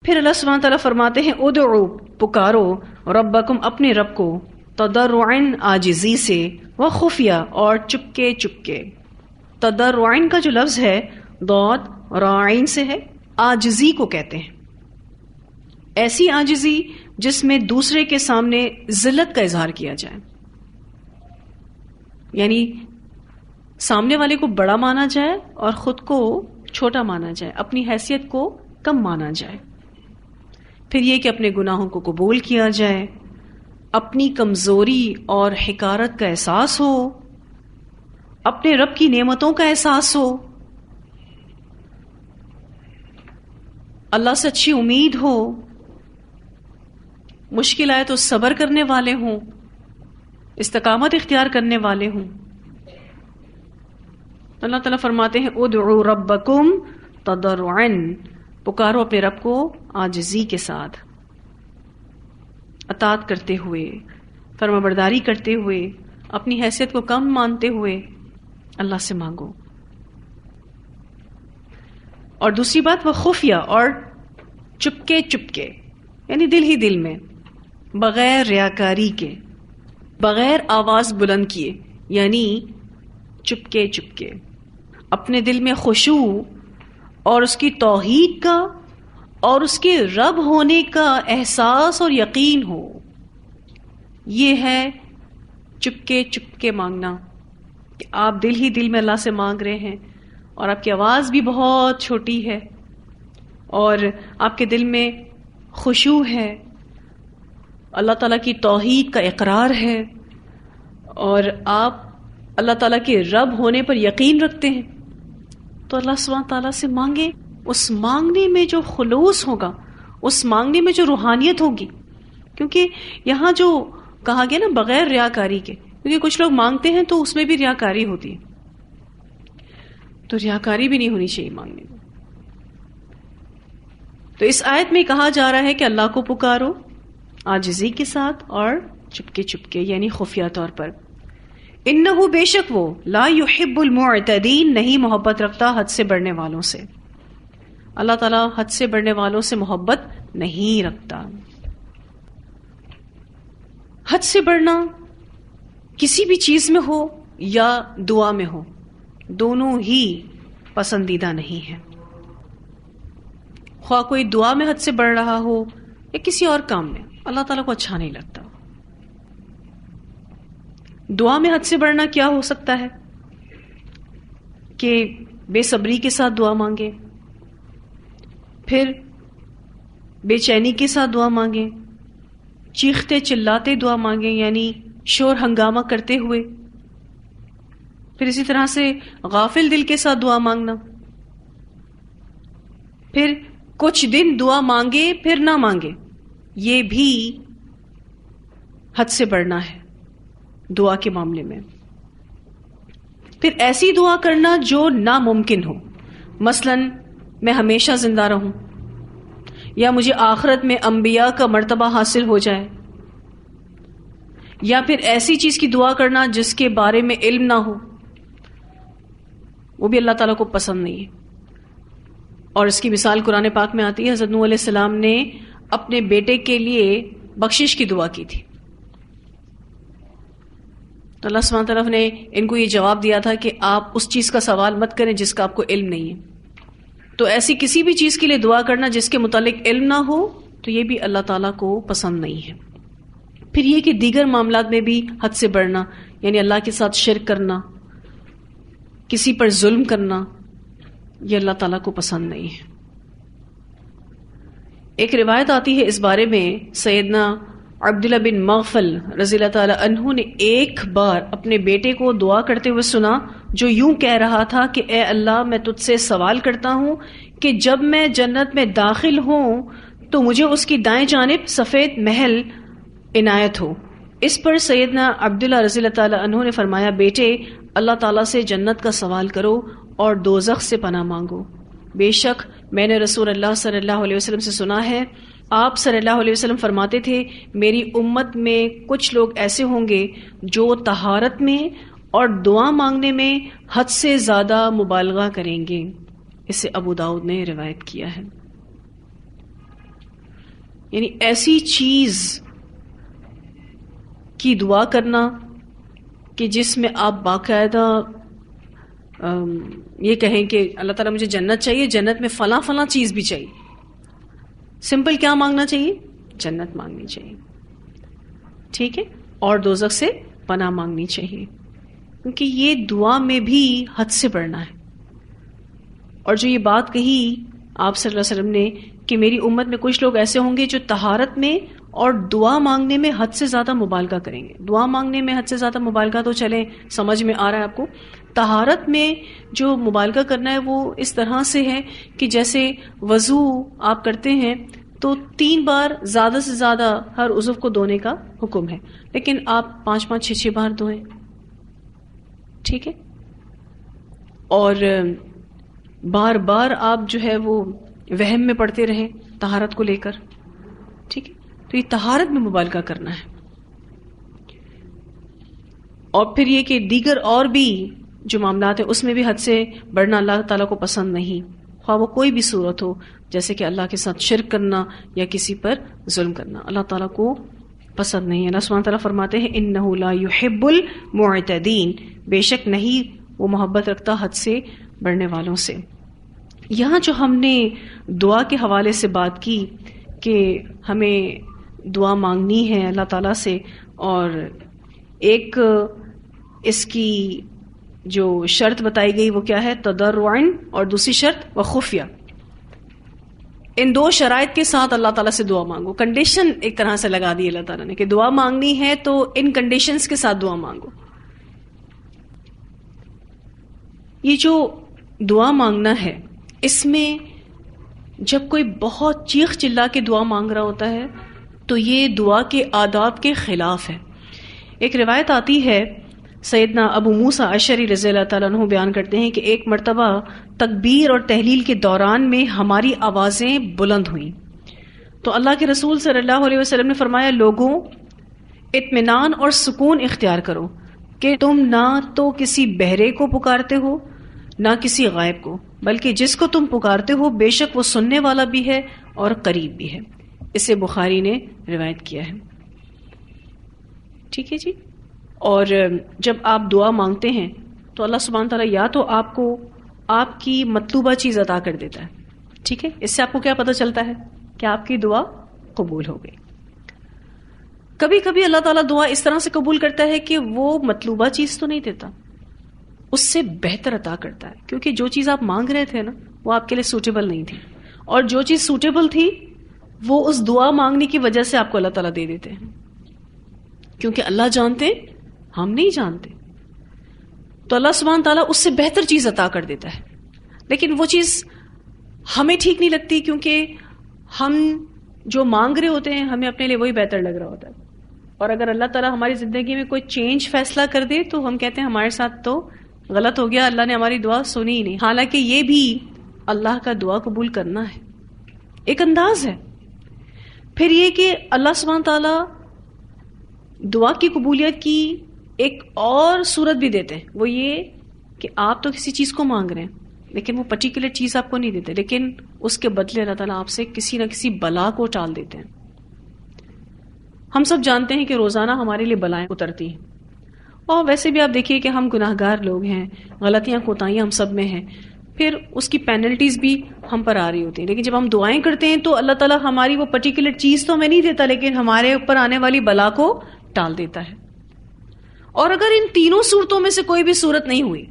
پھر اللہ سبحانہ تعالیٰ فرماتے ہیں ادعو پکارو ربکم اپنے رب کو تضرعاً عاجزی سے و خفیہ اور چپکے چپکے. تضرعاً کا جو لفظ ہے ضاد راعین سے ہے، عاجزی کو کہتے ہیں. ایسی عاجزی جس میں دوسرے کے سامنے ذلت کا اظہار کیا جائے، یعنی سامنے والے کو بڑا مانا جائے اور خود کو چھوٹا مانا جائے، اپنی حیثیت کو کم مانا جائے. پھر یہ کہ اپنے گناہوں کو قبول کیا جائے، اپنی کمزوری اور حقارت کا احساس ہو، اپنے رب کی نعمتوں کا احساس ہو، اللہ سے اچھی امید ہو، مشکل آئے تو صبر کرنے والے ہوں، استقامت اختیار کرنے والے ہوں. اللہ تعالیٰ فرماتے ہیں ادعوا ربکم تضرعاً، پکارو اپنے رب کو عاجزی کے ساتھ، اطاعت کرتے ہوئے، فرمانبرداری کرتے ہوئے، اپنی حیثیت کو کم مانتے ہوئے اللہ سے مانگو. اور دوسری بات وہ خفیہ اور چپکے چپکے، یعنی دل ہی دل میں، بغیر ریاکاری کے، بغیر آواز بلند کیے، یعنی چپکے چپکے اپنے دل میں خشوع اور اس کی توحید کا اور اس کے رب ہونے کا احساس اور یقین ہو. یہ ہے چپکے چپکے مانگنا، کہ آپ دل ہی دل میں اللہ سے مانگ رہے ہیں اور آپ کی آواز بھی بہت چھوٹی ہے اور آپ کے دل میں خشوع ہے، اللہ تعالیٰ کی توحید کا اقرار ہے اور آپ اللہ تعالیٰ کے رب ہونے پر یقین رکھتے ہیں. تو اللہ سبحانہ تعالیٰ سے مانگیں. اس مانگنے میں جو خلوص ہوگا، اس مانگنے میں جو روحانیت ہوگی، کیونکہ یہاں جو کہا گیا نا بغیر ریاکاری کے، کیونکہ کچھ لوگ مانگتے ہیں تو اس میں بھی ریاکاری ہوتی ہے، تو ریاکاری بھی نہیں ہونی چاہیے مانگنے میں. تو اس آیت میں کہا جا رہا ہے کہ اللہ کو پکارو عاجزی کے ساتھ اور چپکے چپکے، یعنی خفیہ طور پر. انہو بے شک وہ لا یحب المعتدین، نہیں محبت رکھتا حد سے بڑھنے والوں سے. اللہ تعالیٰ حد سے بڑھنے والوں سے محبت نہیں رکھتا. حد سے بڑھنا کسی بھی چیز میں ہو یا دعا میں ہو، دونوں ہی پسندیدہ نہیں ہے. خواہ کوئی دعا میں حد سے بڑھ رہا ہو یا کسی اور کام میں، اللہ تعالیٰ کو اچھا نہیں لگتا. دعا میں حد سے بڑھنا کیا ہو سکتا ہے کہ بے صبری کے ساتھ دعا مانگے، پھر بے چینی کے ساتھ دعا مانگے، چیختے چلاتے دعا مانگے یعنی شور ہنگامہ کرتے ہوئے، پھر اسی طرح سے غافل دل کے ساتھ دعا مانگنا، پھر کچھ دن دعا مانگے پھر نہ مانگے، یہ بھی حد سے بڑھنا ہے دعا کے معاملے میں. پھر ایسی دعا کرنا جو ناممکن ہو، مثلا میں ہمیشہ زندہ رہوں، یا مجھے آخرت میں انبیاء کا مرتبہ حاصل ہو جائے، یا پھر ایسی چیز کی دعا کرنا جس کے بارے میں علم نہ ہو، وہ بھی اللہ تعالیٰ کو پسند نہیں ہے. اور اس کی مثال قرآن پاک میں آتی ہے، حضرت نوح علیہ السلام نے اپنے بیٹے کے لیے بخشش کی دعا کی تھی، تو اللہ سبحانہ تعالیٰ نے ان کو یہ جواب دیا تھا کہ آپ اس چیز کا سوال مت کریں جس کا آپ کو علم نہیں ہے. تو ایسی کسی بھی چیز کے لیے دعا کرنا جس کے متعلق علم نہ ہو تو یہ بھی اللہ تعالیٰ کو پسند نہیں ہے. پھر یہ کہ دیگر معاملات میں بھی حد سے بڑھنا، یعنی اللہ کے ساتھ شرک کرنا، کسی پر ظلم کرنا، یہ اللہ تعالیٰ کو پسند نہیں ہے. ایک روایت آتی ہے اس بارے میں، سیدنا عبداللہ بن مغفل رضی اللہ تعالی عنہ نے ایک بار اپنے بیٹے کو دعا کرتے ہوئے سنا جو یوں کہہ رہا تھا کہ اے اللہ، میں تجھ سے سوال کرتا ہوں کہ جب میں جنت میں داخل ہوں تو مجھے اس کی دائیں جانب سفید محل عنایت ہو. اس پر سیدنا عبداللہ رضی اللہ تعالی عنہ نے فرمایا، بیٹے اللہ تعالیٰ سے جنت کا سوال کرو اور دوزخ سے پناہ مانگو. بے شک میں نے رسول اللہ صلی اللہ علیہ وسلم سے سنا ہے، آپ صلی اللہ علیہ وسلم فرماتے تھے، میری امت میں کچھ لوگ ایسے ہوں گے جو طہارت میں اور دعا مانگنے میں حد سے زیادہ مبالغہ کریں گے. اسے ابو داؤد نے روایت کیا ہے. یعنی ایسی چیز کی دعا کرنا کہ جس میں آپ باقاعدہ یہ کہیں کہ اللہ تعالیٰ مجھے جنت چاہیے، جنت میں فلاں فلاں چیز بھی چاہیے. سمپل کیا مانگنا چاہیے؟ جنت مانگنی چاہیے، ٹھیک ہے، اور دوزخ سے پناہ مانگنی چاہیے، کیونکہ یہ دعا میں بھی حد سے بڑھنا ہے. اور جو یہ بات کہی آپ صلی اللہ علیہ وسلم نے کہ میری امت میں کچھ لوگ ایسے ہوں گے جو طہارت میں اور دعا مانگنے میں حد سے زیادہ مبالغہ کریں گے. دعا مانگنے میں حد سے زیادہ مبالغہ تو چلیں سمجھ میں آ رہا ہے آپ کو. طہارت میں جو مبالغہ کرنا ہے وہ اس طرح سے ہے کہ جیسے وضو آپ کرتے ہیں تو 3 بار زیادہ سے زیادہ ہر عضو کو دھونے کا حکم ہے، لیکن آپ 5 6 بار دھوئیں، ٹھیک ہے. اور بار بار آپ جو ہے وہ وہم میں پڑتے رہیں طہارت کو لے کر، ٹھیک ہے. تو یہ طہارت میں مبالغہ کرنا ہے. اور پھر یہ کہ دیگر اور بھی جو معاملات ہیں اس میں بھی حد سے بڑھنا اللہ تعالیٰ کو پسند نہیں، خواہ وہ کوئی بھی صورت ہو، جیسے کہ اللہ کے ساتھ شرک کرنا یا کسی پر ظلم کرنا، اللہ تعالیٰ کو پسند نہیں. اللہ سبحانہ تعالیٰ فرماتے ہیں انہ لا یحب المعتدین، بے شک نہیں وہ محبت رکھتا حد سے بڑھنے والوں سے. یہاں جو ہم نے دعا کے حوالے سے بات کی کہ ہمیں دعا مانگنی ہے اللہ تعالیٰ سے، اور ایک اس کی جو شرط بتائی گئی وہ کیا ہے؟ تضرعاً، اور دوسری شرط وخفیہ. ان 2 شرائط کے ساتھ اللہ تعالیٰ سے دعا مانگو. کنڈیشن ایک طرح سے لگا دی اللہ تعالیٰ نے کہ دعا مانگنی ہے تو ان کنڈیشنز کے ساتھ دعا مانگو. یہ جو دعا مانگنا ہے اس میں جب کوئی بہت چیخ چلا کے دعا مانگ رہا ہوتا ہے تو یہ دعا کے آداب کے خلاف ہے. ایک روایت آتی ہے، سیدنا ابو موسیٰ اشعری رضی اللہ تعالیٰ عنہ بیان کرتے ہیں کہ ایک مرتبہ تکبیر اور تحلیل کے دوران میں ہماری آوازیں بلند ہوئیں تو اللہ کے رسول صلی اللہ علیہ وسلم نے فرمایا، لوگوں اطمینان اور سکون اختیار کرو کہ تم نہ تو کسی بہرے کو پکارتے ہو نہ کسی غائب کو، بلکہ جس کو تم پکارتے ہو بے شک وہ سننے والا بھی ہے اور قریب بھی ہے. اسے بخاری نے روایت کیا ہے، ٹھیک ہے جی. اور جب آپ دعا مانگتے ہیں تو اللہ سبحانہ تعالیٰ یا تو آپ کو آپ کی مطلوبہ چیز عطا کر دیتا ہے، ٹھیک ہے. اس سے آپ کو کیا پتہ چلتا ہے کہ آپ کی دعا قبول ہو گئی. کبھی کبھی اللہ تعالیٰ دعا اس طرح سے قبول کرتا ہے کہ وہ مطلوبہ چیز تو نہیں دیتا، اس سے بہتر عطا کرتا ہے، کیونکہ جو چیز آپ مانگ رہے تھے نا وہ آپ کے لیے سوٹیبل نہیں تھی، اور جو چیز سوٹیبل تھی وہ اس دعا مانگنے کی وجہ سے آپ کو اللہ تعالیٰ دے دیتے ہیں، کیونکہ اللہ جانتے ہم نہیں جانتے. تو اللہ سبحانہ تعالیٰ اس سے بہتر چیز عطا کر دیتا ہے، لیکن وہ چیز ہمیں ٹھیک نہیں لگتی کیونکہ ہم جو مانگ رہے ہوتے ہیں ہمیں اپنے لیے وہی بہتر لگ رہا ہوتا ہے. اور اگر اللہ تعالیٰ ہماری زندگی میں کوئی چینج فیصلہ کر دے تو ہم کہتے ہیں ہمارے ساتھ تو غلط ہو گیا، اللہ نے ہماری دعا سنی ہی نہیں. حالانکہ یہ بھی اللہ کا دعا قبول کرنا ہے، ایک انداز ہے. پھر یہ کہ اللہ سبحانہ تعالیٰ دعا کی قبولیت کی ایک اور صورت بھی دیتے ہیں، وہ یہ کہ آپ تو کسی چیز کو مانگ رہے ہیں لیکن وہ پرٹیکولر چیز آپ کو نہیں دیتے، لیکن اس کے بدلے اللہ تعالیٰ آپ سے کسی نہ کسی بلا کو ٹال دیتے ہیں. ہم سب جانتے ہیں کہ روزانہ ہمارے لیے بلائیں اترتی ہیں، اور ویسے بھی آپ دیکھیے کہ ہم گناہ گار لوگ ہیں، غلطیاں کوتاہیاں ہم سب میں ہیں، پھر اس کی پینلٹیز بھی ہم پر آ رہی ہوتی ہیں. لیکن جب ہم دعائیں کرتے ہیں تو اللہ تعالیٰ ہماری وہ پرٹیکولر چیز تو ہمیں نہیں دیتا لیکن ہمارے اوپر آنے والی بلا کو ٹال دیتا ہے. اور اگر ان تینوں صورتوں میں سے کوئی بھی صورت نہیں ہوئی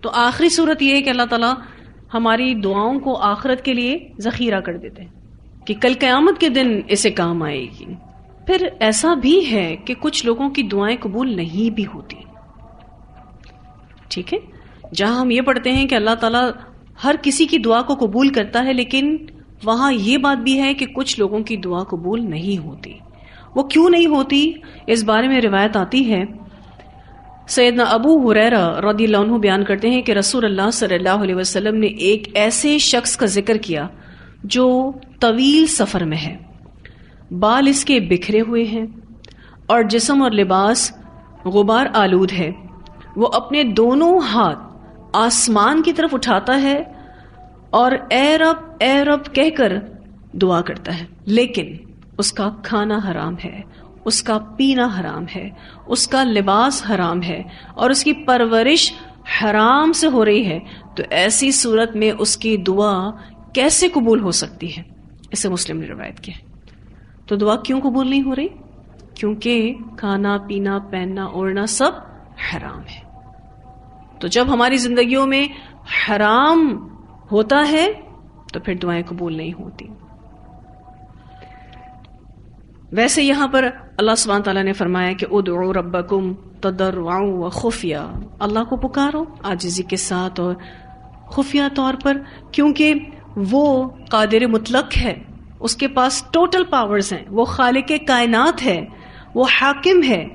تو آخری صورت یہ ہے کہ اللہ تعالیٰ ہماری دعاؤں کو آخرت کے لیے ذخیرہ کر دیتے ہیں کہ کل قیامت کے دن اسے کام آئے گی. پھر ایسا بھی ہے کہ کچھ لوگوں کی دعائیں قبول نہیں بھی ہوتی، ٹھیک ہے. جہاں ہم یہ پڑھتے ہیں کہ اللہ تعالیٰ ہر کسی کی دعا کو قبول کرتا ہے، لیکن وہاں یہ بات بھی ہے کہ کچھ لوگوں کی دعا قبول نہیں ہوتی. وہ کیوں نہیں ہوتی اس بارے میں روایت آتی ہے. سیدنا ابو ہریرہ رضی اللہ عنہ بیان کرتے ہیں کہ رسول اللہ صلی اللہ علیہ وسلم نے ایک ایسے شخص کا ذکر کیا جو طویل سفر میں ہے، بال اس کے بکھرے ہوئے ہیں اور جسم اور لباس غبار آلود ہے. وہ اپنے دونوں ہاتھ آسمان کی طرف اٹھاتا ہے اور اے رب کہہ کر دعا کرتا ہے، لیکن اس کا کھانا حرام ہے، اس کا پینا حرام ہے، اس کا لباس حرام ہے اور اس کی پرورش حرام سے ہو رہی ہے، تو ایسی صورت میں اس کی دعا کیسے قبول ہو سکتی ہے؟ اسے مسلم نے روایت کیا۔ تو دعا کیوں قبول نہیں ہو رہی؟ کیونکہ کھانا پینا پہننا اوڑھنا سب حرام ہے۔ تو جب ہماری زندگیوں میں حرام ہوتا ہے تو پھر دعائیں قبول نہیں ہوتی۔ ویسے یہاں پر اللہ سبحانہ تعالیٰ نے فرمایا کہ ادعوا ربکم تضرعا وخفیہ، اللہ کو پکارو عاجزی کے ساتھ اور خفیہ طور پر، کیونکہ وہ قادر مطلق ہے، اس کے پاس ٹوٹل پاورز ہیں، وہ خالق کائنات ہے، وہ حاکم ہے۔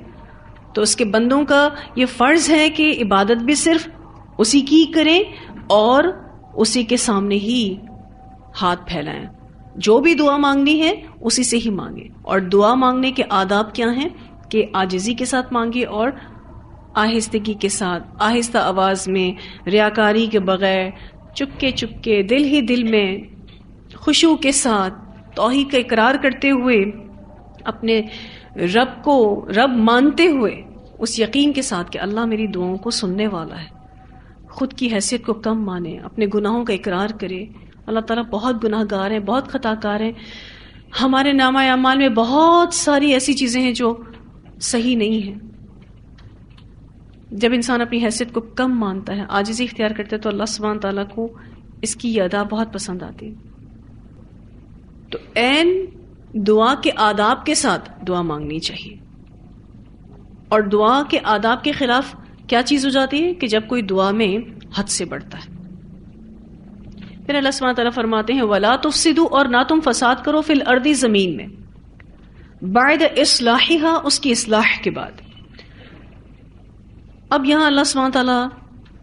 تو اس کے بندوں کا یہ فرض ہے کہ عبادت بھی صرف اسی کی کریں اور اسی کے سامنے ہی ہاتھ پھیلائیں، جو بھی دعا مانگنی ہے اسی سے ہی مانگیں۔ اور دعا مانگنے کے آداب کیا ہیں کہ عاجزی کے ساتھ مانگے اور آہستگی کے ساتھ، آہستہ آواز میں، ریاکاری کے بغیر، چپکے چپکے، دل ہی دل میں، خشوع کے ساتھ، توحید کا اقرار کرتے ہوئے، اپنے رب کو رب مانتے ہوئے، اس یقین کے ساتھ کہ اللہ میری دعاؤں کو سننے والا ہے۔ خود کی حیثیت کو کم مانے، اپنے گناہوں کا اقرار کرے۔ اللہ تعالیٰ بہت گناہ گار ہیں، بہت خطا کار ہیں، ہمارے نامہ اعمال میں بہت ساری ایسی چیزیں ہیں جو صحیح نہیں ہیں۔ جب انسان اپنی حیثیت کو کم مانتا ہے، عاجزی اختیار کرتا ہے، تو اللہ سبحانہ تعالیٰ کو اس کی یہ ادا بہت پسند آتی ہے۔ تو عین دعا کے آداب کے ساتھ دعا مانگنی چاہیے۔ اور دعا کے آداب کے خلاف کیا چیز ہو جاتی ہے کہ جب کوئی دعا میں حد سے بڑھتا ہے۔ پھر اللہ سبحانہ تعالیٰ فرماتے ہیں وَلَا تُفْسِدُوا، اور نہ تم فساد کرو، فی الارض، زمین میں، بعد اصلاحها، اس کی اصلاح کے بعد۔ اب یہاں اللہ سبحانہ تعالیٰ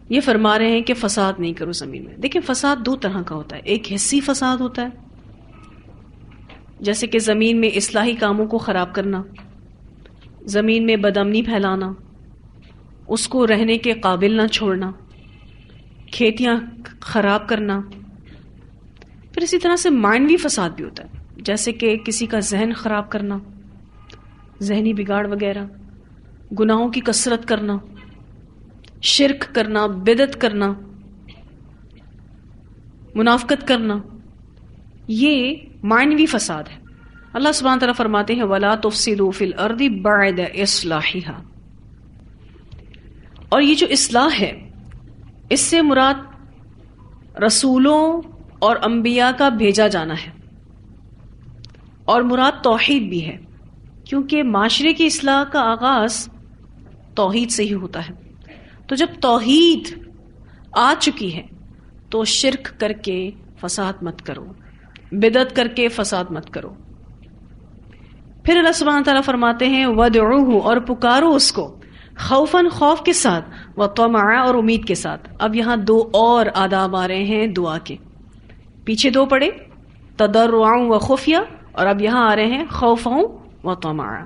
یہ فرما رہے ہیں کہ فساد نہیں کرو زمین میں۔ دیکھیں فساد دو طرح کا ہوتا ہے، ایک حسی فساد ہوتا ہے، جیسے کہ زمین میں اصلاحی کاموں کو خراب کرنا، زمین میں بدامنی پھیلانا، اس کو رہنے کے قابل نہ چھوڑنا، کھیتیاں خراب کرنا۔ پھر اسی طرح سے معنوی فساد بھی ہوتا ہے، جیسے کہ کسی کا ذہن خراب کرنا، ذہنی بگاڑ وغیرہ، گناہوں کی کثرت کرنا، شرک کرنا، بدعت کرنا، منافقت کرنا، یہ معنوی فساد ہے۔ اللہ سبحانہ تعالیٰ فرماتے ہیں وَلَا تُفْسِدُوا فِي الْأَرْضِ بَعْدَ إِصْلَاحِهَا، اور یہ جو اصلاح ہے، اس سے مراد رسولوں اور انبیاء کا بھیجا جانا ہے، اور مراد توحید بھی ہے، کیونکہ معاشرے کی اصلاح کا آغاز توحید سے ہی ہوتا ہے۔ تو جب توحید آ چکی ہے تو شرک کر کے فساد مت کرو، بدعت کر کے فساد مت کرو۔ پھر اللہ سبحانہ تعالیٰ فرماتے ہیں وَادْعُوهُ، اور پکارو اس کو، خوفاً، خوف کے ساتھ، وَطَمَعًا، اور امید کے ساتھ۔ اب یہاں دو اور آداب آ رہے ہیں دعا کے، پیچھے دو پڑے تضرعاً وخفیہ، اور اب یہاں آ رہے ہیں خوفاً وطمعاً۔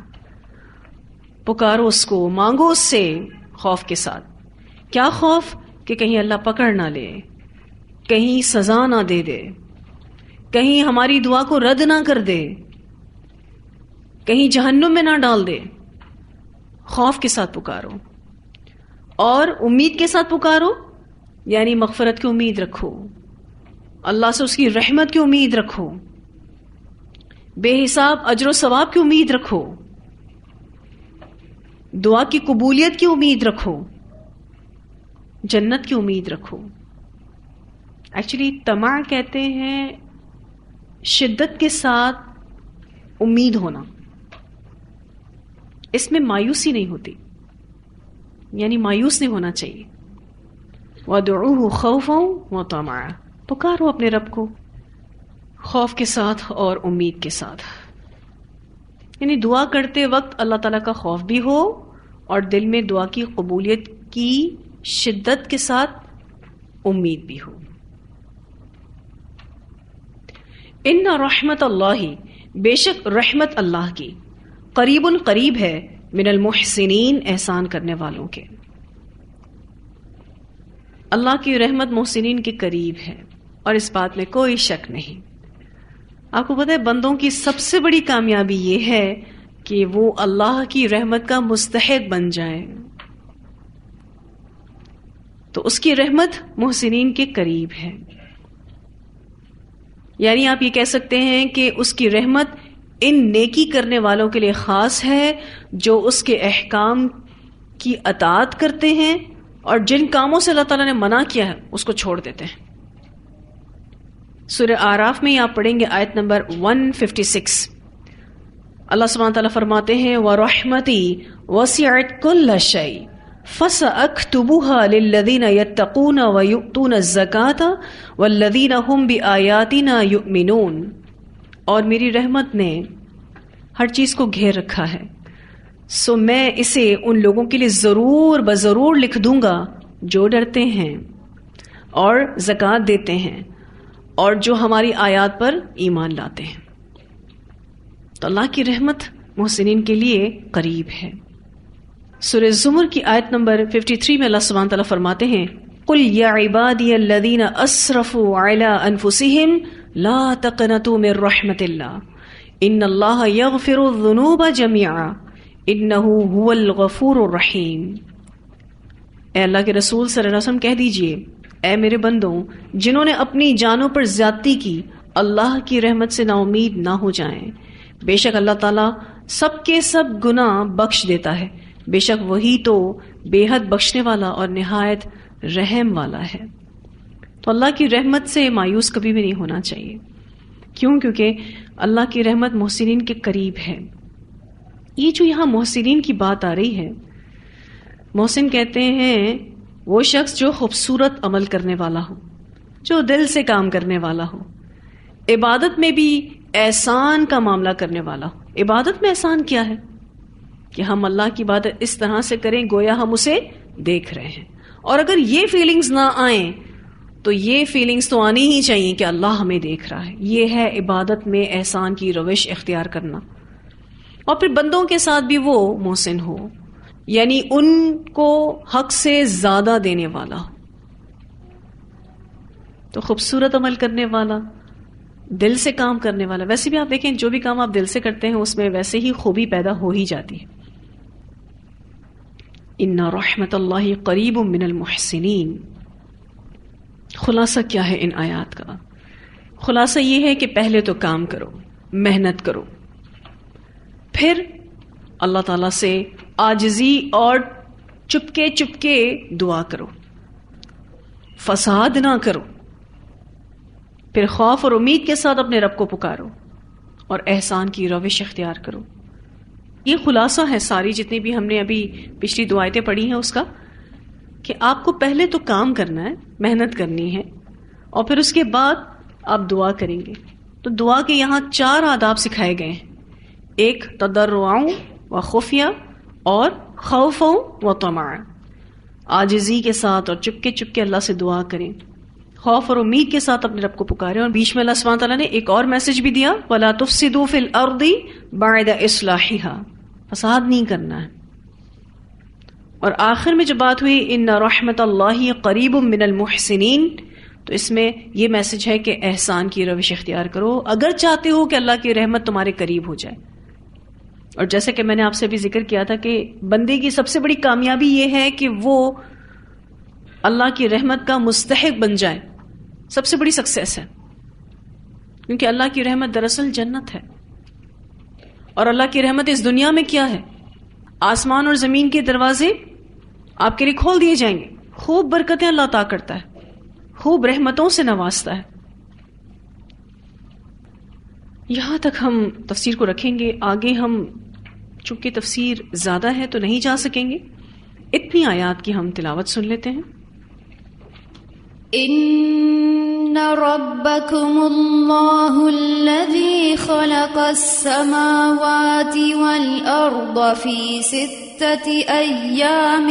پکارو اس کو، مانگو اس سے خوف کے ساتھ۔ کیا خوف؟ کہ کہیں اللہ پکڑ نہ لے، کہیں سزا نہ دے دے، کہیں ہماری دعا کو رد نہ کر دے، کہیں جہنم میں نہ ڈال دے۔ خوف کے ساتھ پکارو، اور امید کے ساتھ پکارو، یعنی مغفرت کی امید رکھو، اللہ سے اس کی رحمت کی امید رکھو، بے حساب اجر و ثواب کی امید رکھو، دعا کی قبولیت کی امید رکھو، جنت کی امید رکھو۔ ایکچولی طمع کہتے ہیں شدت کے ساتھ امید ہونا، اس میں مایوسی نہیں ہوتی، یعنی مایوس نہیں ہونا چاہیے۔ وَادْعُوهُ خَوْفًا وَطَمَعًا، پکارو اپنے رب کو خوف کے ساتھ اور امید کے ساتھ، یعنی دعا کرتے وقت اللہ تعالیٰ کا خوف بھی ہو اور دل میں دعا کی قبولیت کی شدت کے ساتھ امید بھی ہو۔ ان رحمت اللہ، بے شک رحمت اللہ کی، قریب قریب ہے، من المحسنین، احسان کرنے والوں کے۔ اللہ کی رحمت محسنین کے قریب ہے، اور اس بات میں کوئی شک نہیں۔ آپ کو پتہ ہے بندوں کی سب سے بڑی کامیابی یہ ہے کہ وہ اللہ کی رحمت کا مستحق بن جائے. تو اس کی رحمت محسنین کے قریب ہے. یعنی آپ یہ کہہ سکتے ہیں کہ اس کی رحمت ان نیکی کرنے والوں کے لیے خاص ہے جو اس کے احکام کی اطاعت کرتے ہیں اور جن کاموں سے اللہ تعالیٰ نے منع کیا ہے اس کو چھوڑ دیتے ہیں. سورہ اعراف میں آپ پڑھیں گے آیت نمبر 156. اللہ سبحانہ وتعالیٰ فرماتے ہیں وَرَحْمَتِي وَسِعَتْ كُلَّ شَيْءٍ فَسَأَكْتُبُهَا لِلَّذِينَ يَتَّقُونَ وَيُؤْتُونَ الزَّكَاةَ وَالَّذِينَ هُمْ بِآيَاتِنَا يُؤْمِنُونَ. اور میری رحمت نے ہر چیز کو گھیر رکھا ہے، سو میں اسے ان لوگوں کے لیے ضرور بضرور لکھ دوں گا جو ڈرتے ہیں اور زکوٰۃ دیتے ہیں اور جو ہماری آیات پر ایمان لاتے ہیں. تو اللہ کی رحمت محسنین کے لیے قریب ہے. سورہ زمر کی آیت نمبر 53 میں اللہ سبحانہ تعالیٰ فرماتے ہیں قُلْ يَا عِبَادِيَ الَّذِينَ أَسْرَفُوا عَلَىٰ أَنفُسِهِمْ لَا تَقْنَطُوا مِن رَحْمَةِ اللَّهِ إِنَّ اللَّهَ يَغْفِرُ الذُّنُوبَ جَمِيعًا إِنَّهُ هُوَ الْغَفُورُ الرَّحِيمُ. اے اللہ کے رسول صلی اللہ علیہ وسلم کہہ دیجئے اے میرے بندوں جنہوں نے اپنی جانوں پر زیادتی کی اللہ کی رحمت سے نا امید نہ ہو جائیں. بے شک اللہ تعالیٰ سب کے سب گناہ بخش دیتا ہے، بے شک وہی تو بے حد بخشنے والا اور نہایت رحم والا ہے. تو اللہ کی رحمت سے مایوس کبھی بھی نہیں ہونا چاہیے. کیوں؟ کیونکہ اللہ کی رحمت محسنین کے قریب ہے. یہ جو یہاں محسنین کی بات آ رہی ہے، محسن کہتے ہیں وہ شخص جو خوبصورت عمل کرنے والا ہو، جو دل سے کام کرنے والا ہو، عبادت میں بھی احسان کا معاملہ کرنے والا ہو. عبادت میں احسان کیا ہے؟ کہ ہم اللہ کی عبادت اس طرح سے کریں گویا ہم اسے دیکھ رہے ہیں. اور اگر یہ فیلنگز نہ آئیں تو یہ فیلنگز تو آنی ہی چاہیے کہ اللہ ہمیں دیکھ رہا ہے. یہ ہے عبادت میں احسان کی روش اختیار کرنا. اور پھر بندوں کے ساتھ بھی وہ محسن ہو، یعنی ان کو حق سے زیادہ دینے والا ہو. تو خوبصورت عمل کرنے والا، دل سے کام کرنے والا. ویسے بھی آپ دیکھیں جو بھی کام آپ دل سے کرتے ہیں اس میں ویسے ہی خوبی پیدا ہو ہی جاتی ہے. ان رحمت اللہ قریب من المحسنین. خلاصہ کیا ہے ان آیات کا؟ خلاصہ یہ ہے کہ پہلے تو کام کرو، محنت کرو، پھر اللہ تعالیٰ سے عاجزی اور چپکے چپکے دعا کرو، فساد نہ کرو، پھر خوف اور امید کے ساتھ اپنے رب کو پکارو اور احسان کی روش اختیار کرو. یہ خلاصہ ہے ساری جتنی بھی ہم نے ابھی پچھلی دو آیتیں پڑھی ہیں اس کا، کہ آپ کو پہلے تو کام کرنا ہے، محنت کرنی ہے، اور پھر اس کے بعد آپ دعا کریں گے. تو دعا کے یہاں 4 آداب سکھائے گئے ہیں. ایک تضرعوں و خفیہ اور خوفوں و طمع. عاجزی کے ساتھ اور چپکے چپکے اللہ سے دعا کریں، خوف اور امید کے ساتھ اپنے رب کو پکاریں. اور بیچ میں اللہ سبحانہ تعالیٰ نے ایک اور میسج بھی دیا وَلَا تُفْسِدُوا فِي الْأَرْضِ بَعْدَ إِصْلَاحِهَا. فساد نہیں کرنا ہے. اور آخر میں جو بات ہوئی ان رحمت اللہ قریب من المحسنین، تو اس میں یہ میسج ہے کہ احسان کی روش اختیار کرو اگر چاہتے ہو کہ اللہ کی رحمت تمہارے قریب ہو جائے. اور جیسے کہ میں نے آپ سے بھی ذکر کیا تھا کہ بندے کی سب سے بڑی کامیابی یہ ہے کہ وہ اللہ کی رحمت کا مستحق بن جائے. سب سے بڑی سکسیس ہے، کیونکہ اللہ کی رحمت دراصل جنت ہے. اور اللہ کی رحمت اس دنیا میں کیا ہے؟ آسمان اور زمین کے دروازے آپ کے لیے کھول دیے جائیں گے. خوب برکتیں اللہ عطا کرتا ہے، خوب رحمتوں سے نوازتا ہے. یہاں تک ہم تفسیر کو رکھیں گے. آگے ہم چونکہ تفسیر زیادہ ہے تو نہیں جا سکیں گے. اتنی آیات کی ہم تلاوت سن لیتے ہیں. ان ربکم اللہ الذی خلق السماوات والارض فی 6 ایام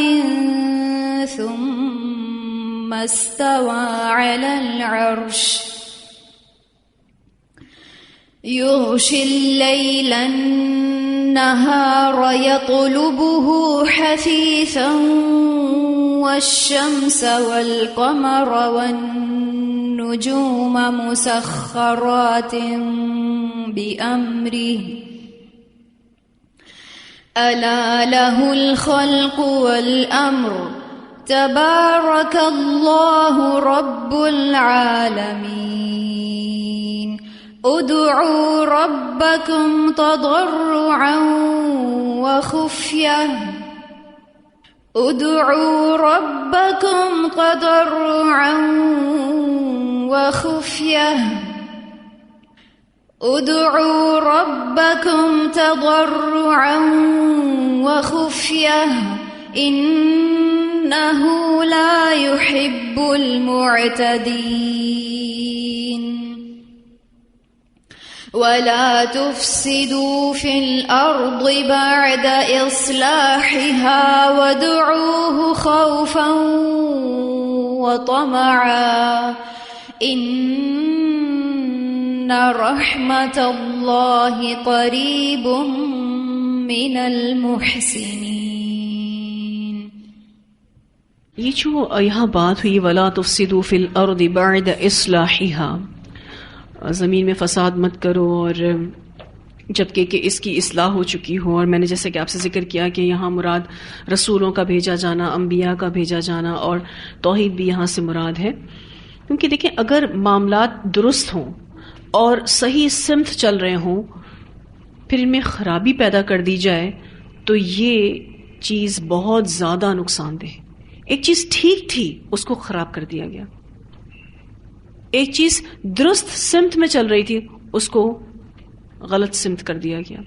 ثم استوى على العرش يغشي الليل النهار يطلبه حثيثا والشمس والقمر والنجوم مسخرات بأمره ألا له الخلق والأمر تبارك الله رب العالمين ادعوا ربكم تضرعا وخفية ادعوا ربكم تضرعا وخفية ادعوا ربكم تضرعا وخفية إنه لا يحب المعتدين ولا تفسدوا في الأرض بعد إصلاحها وادعوه خوفا وطمعا إن رحمة الله قريب من المحسنين. یہ جو یہاں بات ہوئی ولا تفسدوا فی الارض بعد اصلاحها، زمین میں فساد مت کرو، اور جبکہ کہ اس کی اصلاح ہو چکی ہو. اور میں نے جیسے کہ آپ سے ذکر کیا کہ یہاں مراد رسولوں کا بھیجا جانا، انبیاء کا بھیجا جانا، اور توحید بھی یہاں سے مراد ہے. کیونکہ دیکھیں اگر معاملات درست ہوں اور صحیح سمت چل رہے ہوں، پھر ان میں خرابی پیدا کر دی جائے تو یہ چیز بہت زیادہ نقصان دہ. ایک چیز ٹھیک تھی اس کو خراب کر دیا گیا، ایک چیز درست سمت میں چل رہی تھی اس کو غلط سمت کر دیا گیا.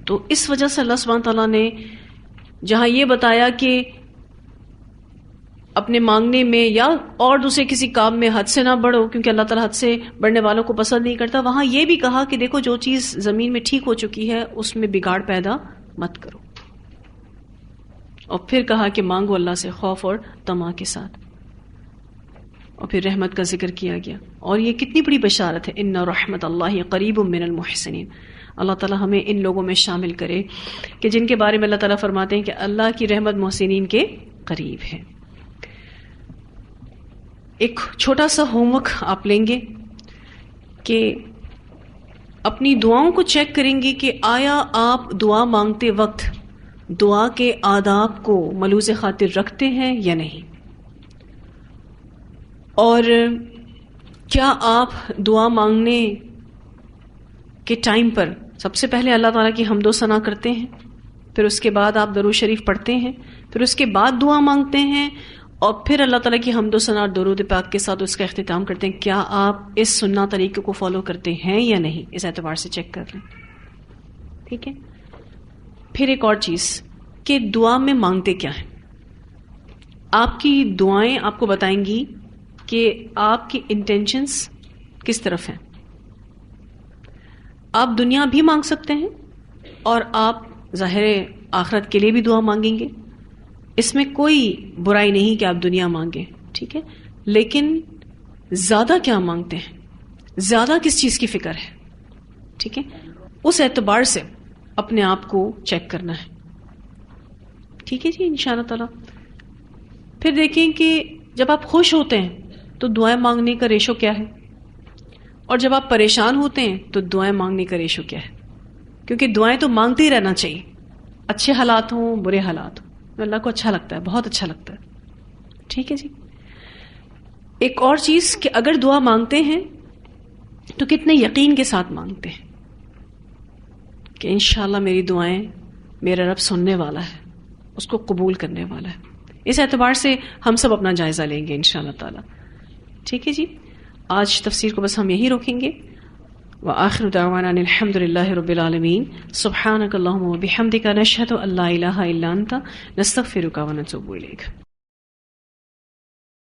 تو اس وجہ سے اللہ سبحانہ تعالیٰ نے جہاں یہ بتایا کہ اپنے مانگنے میں یا اور دوسرے کسی کام میں حد سے نہ بڑھو کیونکہ اللہ تعالیٰ حد سے بڑھنے والوں کو پسند نہیں کرتا، وہاں یہ بھی کہا کہ دیکھو جو چیز زمین میں ٹھیک ہو چکی ہے اس میں بگاڑ پیدا مت کرو. اور پھر کہا کہ مانگو اللہ سے خوف اور طمع کے ساتھ. اور پھر رحمت کا ذکر کیا گیا. اور یہ کتنی بڑی بشارت ہے، ان رحمت اللہ قریب من المحسنین. اللہ تعالیٰ ہمیں ان لوگوں میں شامل کرے کہ جن کے بارے میں اللہ تعالیٰ فرماتے ہیں کہ اللہ کی رحمت محسنین کے قریب ہے. ایک چھوٹا سا ہوم ورک آپ لیں گے کہ اپنی دعاؤں کو چیک کریں گے کہ آیا آپ دعا مانگتے وقت دعا کے آداب کو ملحوظ خاطر رکھتے ہیں یا نہیں، اور کیا آپ دعا مانگنے کے ٹائم پر سب سے پہلے اللہ تعالیٰ کی حمد و ثنا کرتے ہیں، پھر اس کے بعد آپ درود شریف پڑھتے ہیں، پھر اس کے بعد دعا مانگتے ہیں، اور پھر اللہ تعالیٰ کی حمد و ثنا اور درود پاک کے ساتھ اس کا اختتام کرتے ہیں. کیا آپ اس سنت طریقے کو فالو کرتے ہیں یا نہیں؟ اس اعتبار سے چیک کر لیں. ٹھیک ہے. پھر ایک اور چیز کہ دعا میں مانگتے کیا ہیں. آپ کی دعائیں آپ کو بتائیں گی کہ آپ کی انٹینشنز کس طرف ہیں. آپ دنیا بھی مانگ سکتے ہیں اور آپ ظاہر آخرت کے لیے بھی دعا مانگیں گے، اس میں کوئی برائی نہیں کہ آپ دنیا مانگیں. ٹھیک ہے. لیکن زیادہ کیا مانگتے ہیں، زیادہ کس چیز کی فکر ہے. ٹھیک ہے. اس اعتبار سے اپنے آپ کو چیک کرنا ہے. ٹھیک ہے جی، انشاءاللہ تعالی. پھر دیکھیں کہ جب آپ خوش ہوتے ہیں تو دعائیں مانگنے کا ریشو کیا ہے، اور جب آپ پریشان ہوتے ہیں تو دعائیں مانگنے کا ریشو کیا ہے. کیونکہ دعائیں تو مانگتے ہی رہنا چاہیے، اچھے حالات ہوں برے حالات ہوں. اللہ کو اچھا لگتا ہے، بہت اچھا لگتا ہے. ٹھیک ہے جی. ایک اور چیز کہ اگر دعا مانگتے ہیں تو کتنے یقین کے ساتھ مانگتے ہیں کہ انشاءاللہ میری دعائیں میرا رب سننے والا ہے، اس کو قبول کرنے والا ہے. اس اعتبار سے ہم سب اپنا جائزہ لیں گے انشاءاللہ تعالی. ٹھیک ہے جی. آج تفسیر کو بس ہم یہی روکیں گے. وآخر دعوانا ان الحمد للہ رب العالمین. سبحانک اللہم وبحمدک نشہد ان لا الہ الا انت نستغفرک ونتوب الیک.